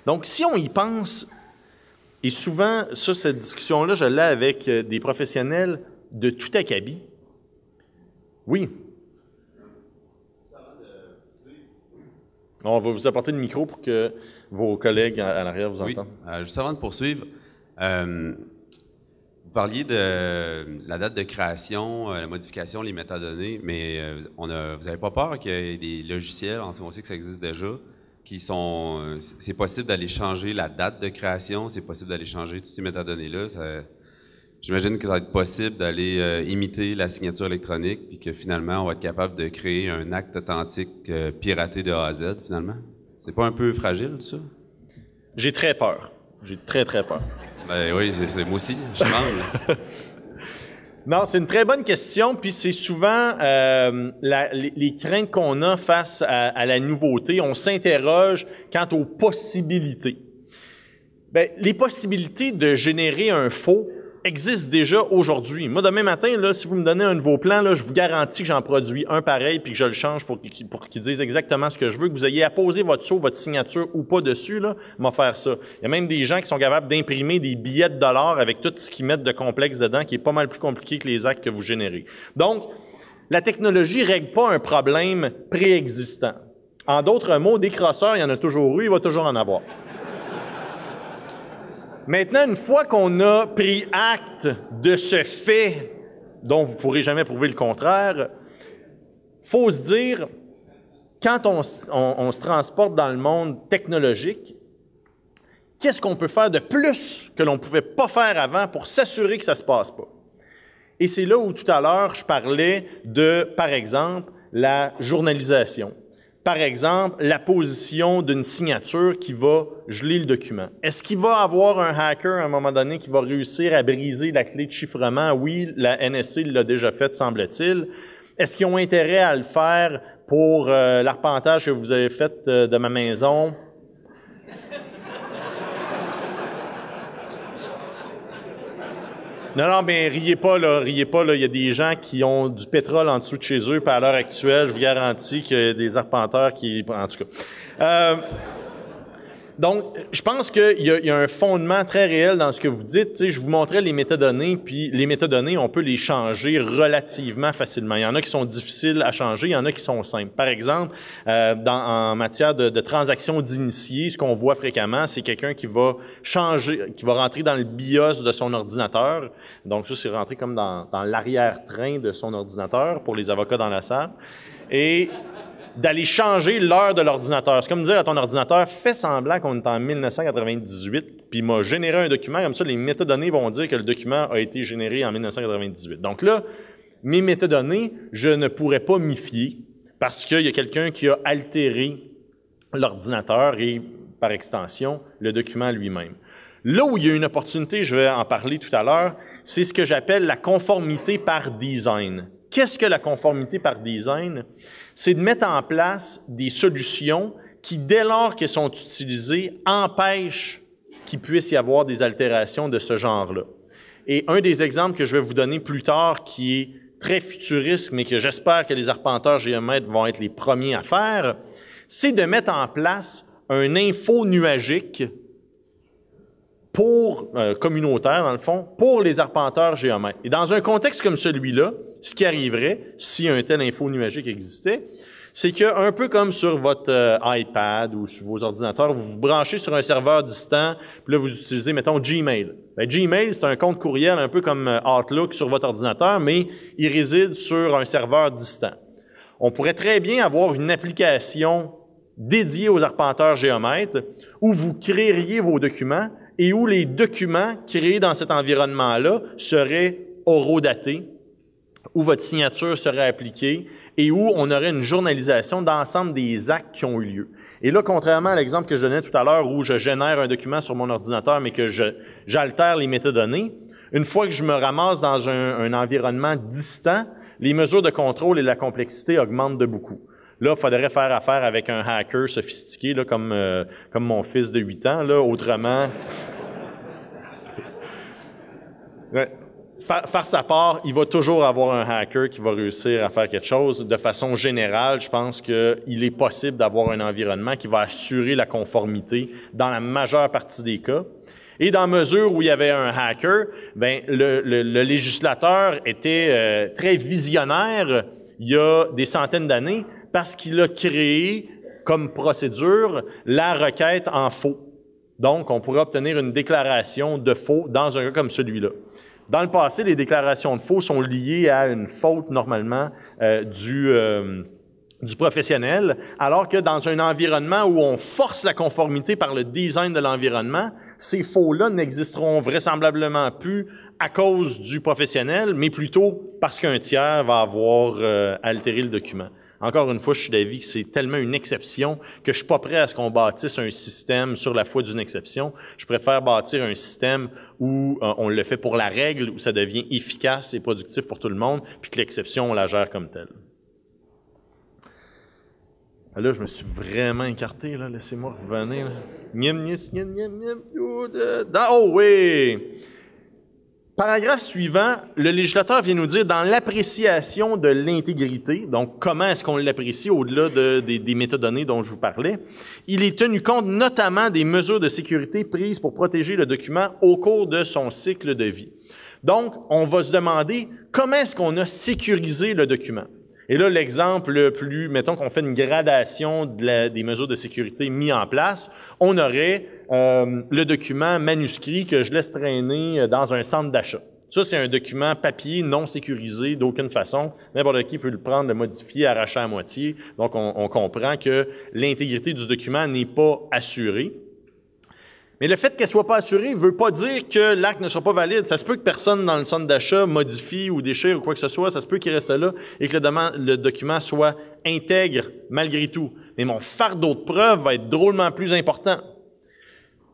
Donc, si on y pense, et souvent, ça, cette discussion-là, je l'ai avec des professionnels de tout acabit. Oui. On va vous apporter le micro pour que vos collègues à l'arrière vous entendent. Juste avant de poursuivre, vous parliez de la date de création, la modification, les métadonnées, mais vous n'avez pas peur qu'il y ait des logiciels, on sait que ça existe déjà, qui sont... c'est possible d'aller changer la date de création, c'est possible d'aller changer toutes ces métadonnées-là. J'imagine que ça va être possible d'aller imiter la signature électronique, puis que finalement, on va être capable de créer un acte authentique piraté de A à Z, finalement. C'est pas un peu fragile, ça? J'ai très peur. J'ai très, très peur. Ben oui, c'est moi aussi, je demande. Non, c'est une très bonne question, puis c'est souvent les craintes qu'on a face à la nouveauté. On s'interroge quant aux possibilités. Bien, les possibilités de générer un faux existent déjà aujourd'hui. Moi, demain matin, là, si vous me donnez un de vos plans, là, je vous garantis que j'en produis un pareil puis que je le change pour qu'il dise exactement ce que je veux, que vous ayez apposé votre sceau, votre signature ou pas dessus, là, m'a faire ça. Il y a même des gens qui sont capables d'imprimer des billets de dollars avec tout ce qu'ils mettent de complexe dedans, qui est pas mal plus compliqué que les actes que vous générez. Donc, la technologie règle pas un problème préexistant. En d'autres mots, des crosseurs, il y en a toujours eu, il va toujours en avoir. Maintenant, une fois qu'on a pris acte de ce fait dont vous ne pourrez jamais prouver le contraire, il faut se dire, quand on se transporte dans le monde technologique, qu'est-ce qu'on peut faire de plus que l'on ne pouvait pas faire avant pour s'assurer que ça ne se passe pas? Et c'est là où tout à l'heure, je parlais de, par exemple, la journalisation. Par exemple, la position d'une signature qui va geler le document. Est-ce qu'il va y avoir un hacker à un moment donné qui va réussir à briser la clé de chiffrement? Oui, la NSC l'a déjà fait, semble-t-il. Est-ce qu'ils ont intérêt à le faire pour l'arpentage que vous avez fait de ma maison? Non, mais riez pas, là. Il y a des gens qui ont du pétrole en dessous de chez eux, puis à l'heure actuelle, je vous garantis qu'il y a des arpenteurs qui... En tout cas. Donc, je pense qu'il y a un fondement très réel dans ce que vous dites. Tu sais, je vous montrais les métadonnées, puis les métadonnées, on peut les changer relativement facilement. Il y en a qui sont difficiles à changer, il y en a qui sont simples. Par exemple, en matière de transactions d'initiés, ce qu'on voit fréquemment, c'est quelqu'un qui va changer, qui va rentrer dans le BIOS de son ordinateur. Donc ça, c'est rentrer comme dans l'arrière-train de son ordinateur pour les avocats dans la salle. Et d'aller changer l'heure de l'ordinateur. C'est comme dire à ton ordinateur, fais semblant qu'on est en 1998, puis il m'a généré un document, comme ça les métadonnées vont dire que le document a été généré en 1998. Donc là, mes métadonnées, je ne pourrais pas m'y fier parce qu'il y a quelqu'un qui a altéré l'ordinateur et, par extension, le document lui-même. Là où il y a une opportunité, je vais en parler tout à l'heure, c'est ce que j'appelle la conformité par design. Qu'est-ce que la conformité par design? C'est de mettre en place des solutions qui, dès lors qu'elles sont utilisées, empêchent qu'il puisse y avoir des altérations de ce genre-là. Et un des exemples que je vais vous donner plus tard, qui est très futuriste, mais que j'espère que les arpenteurs géomètres vont être les premiers à faire, c'est de mettre en place un info nuagique pour communautaire, dans le fond, pour les arpenteurs géomètres. Et dans un contexte comme celui-là, ce qui arriverait, si un tel info nuagique existait, c'est qu'un peu comme sur votre iPad ou sur vos ordinateurs, vous vous branchez sur un serveur distant, puis là, vous utilisez, mettons, Gmail. Bien, Gmail, c'est un compte courriel un peu comme Outlook sur votre ordinateur, mais il réside sur un serveur distant. On pourrait très bien avoir une application dédiée aux arpenteurs géomètres où vous créeriez vos documents et où les documents créés dans cet environnement-là seraient horodatés, où votre signature serait appliquée et où on aurait une journalisation d'ensemble des actes qui ont eu lieu. Et là, contrairement à l'exemple que je donnais tout à l'heure où je génère un document sur mon ordinateur mais que j'altère les métadonnées, une fois que je me ramasse dans un environnement distant, les mesures de contrôle et la complexité augmentent de beaucoup. Là, il faudrait faire affaire avec un hacker sophistiqué, là, comme mon fils de 8 ans. Là, autrement, ouais. faire sa part, il va toujours avoir un hacker qui va réussir à faire quelque chose. De façon générale, je pense qu'il est possible d'avoir un environnement qui va assurer la conformité dans la majeure partie des cas. Et dans mesure où il y avait un hacker, ben le législateur était très visionnaire il y a des centaines d'années parce qu'il a créé comme procédure la requête en faux. Donc, on pourrait obtenir une déclaration de faux dans un cas comme celui-là. Dans le passé, les déclarations de faux sont liées à une faute, normalement, du professionnel, alors que dans un environnement où on force la conformité par le design de l'environnement, ces faux-là n'existeront vraisemblablement plus à cause du professionnel, mais plutôt parce qu'un tiers va avoir altéré le document. Encore une fois, je suis d'avis que c'est tellement une exception que je suis pas prêt à ce qu'on bâtisse un système sur la foi d'une exception. Je préfère bâtir un système où on le fait pour la règle, où ça devient efficace et productif pour tout le monde, puis que l'exception, on la gère comme telle. Là, je me suis vraiment écarté, là. Laissez-moi revenir. Oh oui! Paragraphe suivant, le législateur vient nous dire dans l'appréciation de l'intégrité, donc comment est-ce qu'on l'apprécie au-delà des métadonnées dont je vous parlais, il est tenu compte notamment des mesures de sécurité prises pour protéger le document au cours de son cycle de vie. Donc, on va se demander comment est-ce qu'on a sécurisé le document. Et là, l'exemple le plus, mettons qu'on fait une gradation des mesures de sécurité mises en place, on aurait le document manuscrit que je laisse traîner dans un centre d'achat. Ça, c'est un document papier non sécurisé d'aucune façon. N'importe qui peut le prendre, le modifier, arracher à moitié. Donc, on comprend que l'intégrité du document n'est pas assurée. Mais le fait qu'elle soit pas assurée ne veut pas dire que l'acte ne soit pas valide. Ça se peut que personne dans le centre d'achat modifie ou déchire ou quoi que ce soit. Ça se peut qu'il reste là et que le document soit intègre malgré tout. Mais mon fardeau de preuve va être drôlement plus important.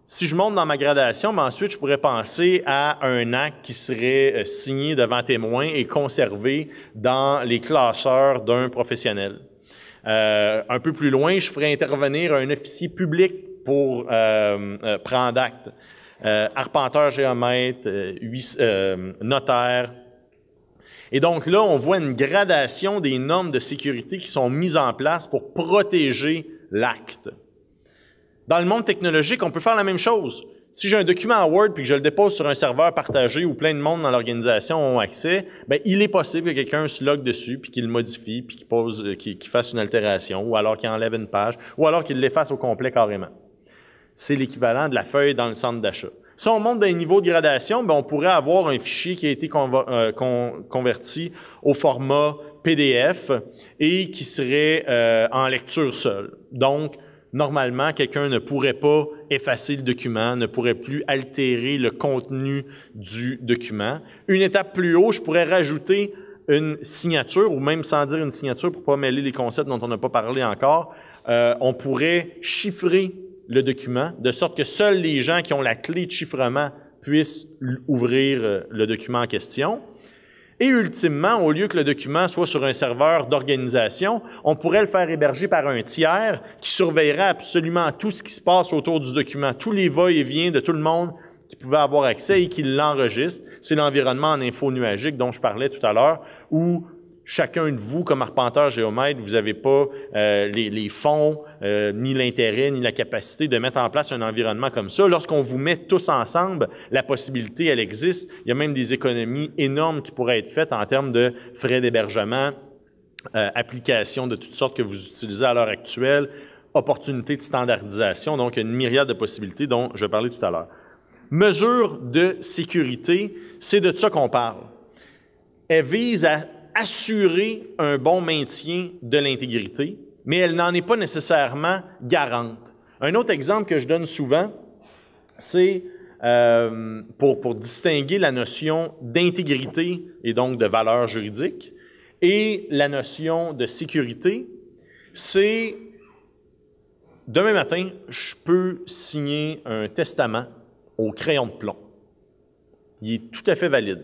Si je monte dans ma gradation, ben ensuite, je pourrais penser à un acte qui serait signé devant témoin et conservé dans les classeurs d'un professionnel. Un peu plus loin, je ferais intervenir un officier public pour prendre acte. Arpenteur, géomètre, notaire. Et donc là, on voit une gradation des normes de sécurité qui sont mises en place pour protéger l'acte. Dans le monde technologique, on peut faire la même chose. Si j'ai un document en Word puis que je le dépose sur un serveur partagé où plein de monde dans l'organisation ont accès, ben il est possible que quelqu'un se logue dessus puis qu'il le modifie puis qu'il fasse une altération ou alors qu'il enlève une page ou alors qu'il l'efface au complet carrément. C'est l'équivalent de la feuille dans le centre d'achat. Si on monte d'un niveau de gradation, ben on pourrait avoir un fichier qui a été converti au format PDF et qui serait en lecture seule. Donc, normalement, quelqu'un ne pourrait pas effacer le document, ne pourrait plus altérer le contenu du document. Une étape plus haut, je pourrais rajouter une signature, ou même sans dire une signature pour pas mêler les concepts dont on n'a pas parlé encore, on pourrait chiffrer le document, de sorte que seuls les gens qui ont la clé de chiffrement puissent ouvrir le document en question. Et ultimement, au lieu que le document soit sur un serveur d'organisation, on pourrait le faire héberger par un tiers qui surveillerait absolument tout ce qui se passe autour du document, tous les va-et-vient de tout le monde qui pouvait avoir accès et qui l'enregistre. C'est l'environnement en info nuagique dont je parlais tout à l'heure, où chacun de vous, comme arpenteur géomètre, vous n'avez pas les fonds, ni l'intérêt, ni la capacité de mettre en place un environnement comme ça. Lorsqu'on vous met tous ensemble, la possibilité, elle existe. Il y a même des économies énormes qui pourraient être faites en termes de frais d'hébergement, applications de toutes sortes que vous utilisez à l'heure actuelle, opportunités de standardisation. Donc, il y a une myriade de possibilités dont je parlais tout à l'heure. Mesures de sécurité, c'est de ça qu'on parle. Elle vise à assurer un bon maintien de l'intégrité, mais elle n'en est pas nécessairement garante. Un autre exemple que je donne souvent, c'est pour distinguer la notion d'intégrité et donc de valeur juridique et la notion de sécurité, c'est demain matin, je peux signer un testament au crayon de plomb. Il est tout à fait valide.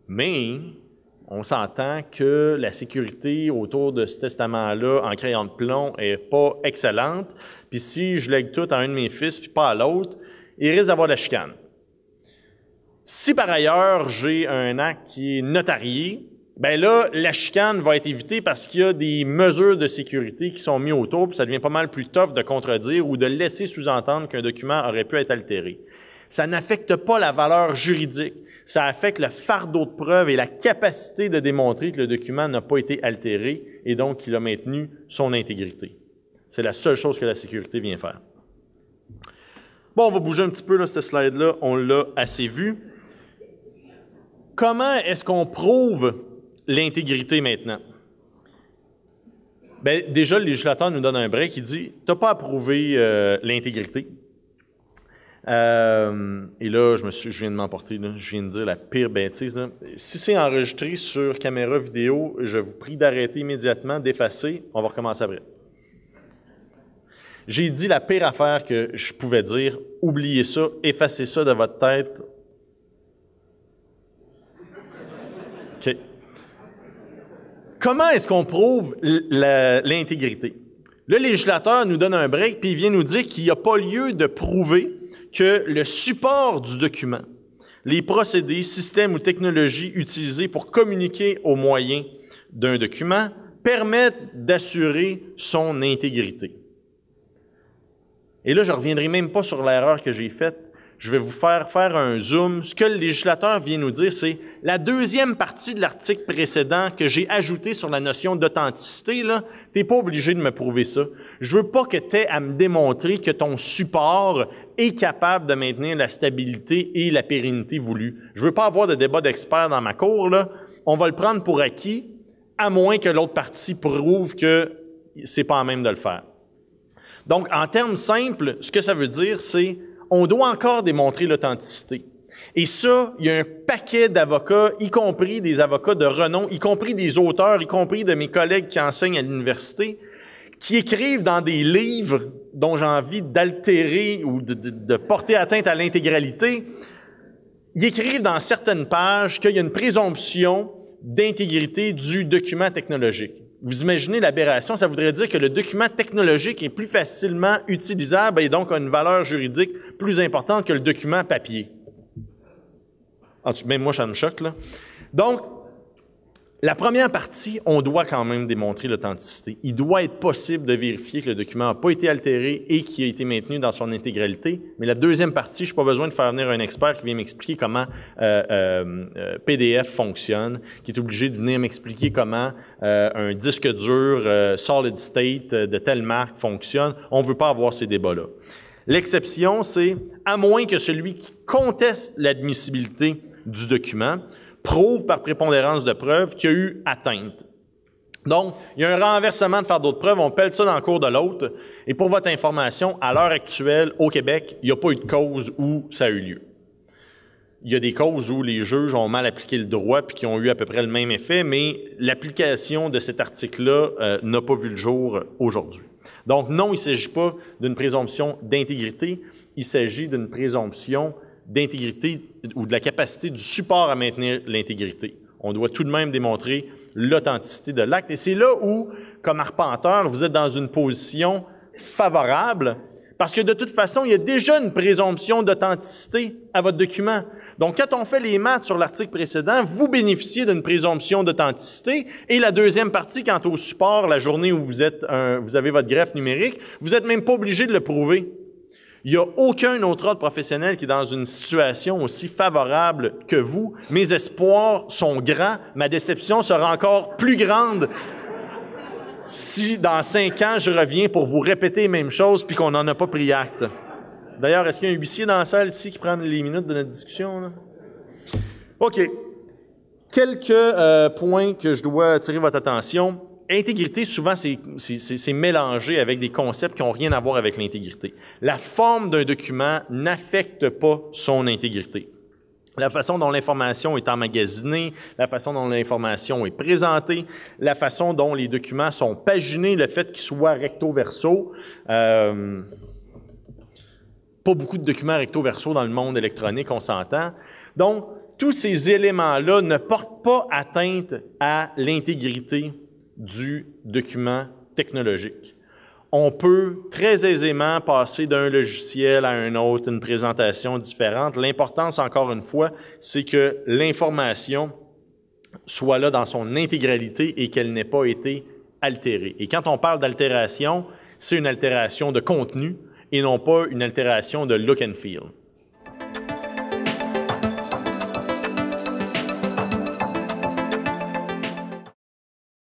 Mais on s'entend que la sécurité autour de ce testament-là en crayon de plomb est pas excellente. Puis si je lègue tout à un de mes fils puis pas à l'autre, il risque d'avoir de la chicane. Si par ailleurs, j'ai un acte qui est notarié, ben là, la chicane va être évitée parce qu'il y a des mesures de sécurité qui sont mises autour, puis ça devient pas mal plus tough de contredire ou de laisser sous-entendre qu'un document aurait pu être altéré. Ça n'affecte pas la valeur juridique. Ça affecte le fardeau de preuve et la capacité de démontrer que le document n'a pas été altéré et donc qu'il a maintenu son intégrité. C'est la seule chose que la sécurité vient faire. Bon, on va bouger un petit peu, là, cette slide-là, on l'a assez vu. Comment est-ce qu'on prouve l'intégrité maintenant? Bien, déjà, le législateur nous donne un break, il dit « Tu n'as pas à prouver l'intégrité. » Et là, je viens de m'emporter, je viens de dire la pire bêtise. Là. Si c'est enregistré sur caméra vidéo, je vous prie d'arrêter immédiatement, d'effacer. On va recommencer après. J'ai dit la pire affaire que je pouvais dire. Oubliez ça, effacez ça de votre tête. OK. Comment est-ce qu'on prouve l'intégrité? Le législateur nous donne un break, puis il vient nous dire qu'il n'y a pas lieu de prouver que le support du document, les procédés, systèmes ou technologies utilisés pour communiquer au moyen d'un document permettent d'assurer son intégrité. Et là, je ne reviendrai même pas sur l'erreur que j'ai faite. Je vais vous faire un zoom. Ce que le législateur vient nous dire, c'est la deuxième partie de l'article précédent que j'ai ajouté sur la notion d'authenticité. Tu n'es pas obligé de me prouver ça. Je veux pas que tu aies à me démontrer que ton support est capable de maintenir la stabilité et la pérennité voulue. Je veux pas avoir de débat d'experts dans ma cour. Là. On va le prendre pour acquis, à moins que l'autre partie prouve que c'est pas à même de le faire. Donc, en termes simples, ce que ça veut dire, c'est on doit encore démontrer l'authenticité. Et ça, il y a un paquet d'avocats, y compris des avocats de renom, y compris des auteurs, y compris de mes collègues qui enseignent à l'université, qui écrivent dans des livres dont j'ai envie d'altérer ou de porter atteinte à l'intégralité. Ils écrivent dans certaines pages qu'il y a une présomption d'intégrité du document technologique. Vous imaginez l'aberration, ça voudrait dire que le document technologique est plus facilement utilisable et donc a une valeur juridique plus importante que le document papier. Même moi, ça me choque, là. Donc, la première partie, on doit quand même démontrer l'authenticité. Il doit être possible de vérifier que le document n'a pas été altéré et qu'il a été maintenu dans son intégralité. Mais la deuxième partie, je n'ai pas besoin de faire venir un expert qui vient m'expliquer comment PDF fonctionne, qui est obligé de venir m'expliquer comment un disque dur solid state de telle marque fonctionne. On ne veut pas avoir ces débats-là. L'exception, c'est à moins que celui qui conteste l'admissibilité du document prouve par prépondérance de preuves qu'il y a eu atteinte. Donc, il y a un renversement de fardeau de preuve, on pèle ça dans le cours de l'autre. Et pour votre information, à l'heure actuelle, au Québec, il n'y a pas eu de cause où ça a eu lieu. Il y a des causes où les juges ont mal appliqué le droit puis qui ont eu à peu près le même effet, mais l'application de cet article-là n'a pas vu le jour aujourd'hui. Donc, non, il ne s'agit pas d'une présomption d'intégrité, il s'agit d'une présomption d'intégrité ou de la capacité du support à maintenir l'intégrité. On doit tout de même démontrer l'authenticité de l'acte. Et c'est là où, comme arpenteur, vous êtes dans une position favorable parce que de toute façon, il y a déjà une présomption d'authenticité à votre document. Donc, quand on fait les maths sur l'article précédent, vous bénéficiez d'une présomption d'authenticité. Et la deuxième partie, quant au support, la journée où vous avez votre greffe numérique, vous n'êtes même pas obligé de le prouver. Il n'y a aucun autre ordre professionnel qui est dans une situation aussi favorable que vous. Mes espoirs sont grands. Ma déception sera encore plus grande si, dans 5 ans, je reviens pour vous répéter les mêmes choses puis qu'on n'en a pas pris acte. D'ailleurs, est-ce qu'il y a un huissier dans la salle ici qui prend les minutes de notre discussion, là? OK. Quelques points que je dois attirer votre attention. Intégrité, souvent, c'est mélangé avec des concepts qui n'ont rien à voir avec l'intégrité. La forme d'un document n'affecte pas son intégrité. La façon dont l'information est emmagasinée, la façon dont l'information est présentée, la façon dont les documents sont paginés, le fait qu'ils soient recto-verso. Pas beaucoup de documents recto-verso dans le monde électronique, on s'entend. Donc, tous ces éléments-là ne portent pas atteinte à l'intégrité du document technologique. on peut très aisément passer d'un logiciel à un autre, une présentation différente. L'importance, encore une fois, c'est que l'information soit là dans son intégralité et qu'elle n'ait pas été altérée. Et quand on parle d'altération, c'est une altération de contenu et non pas une altération de look and feel.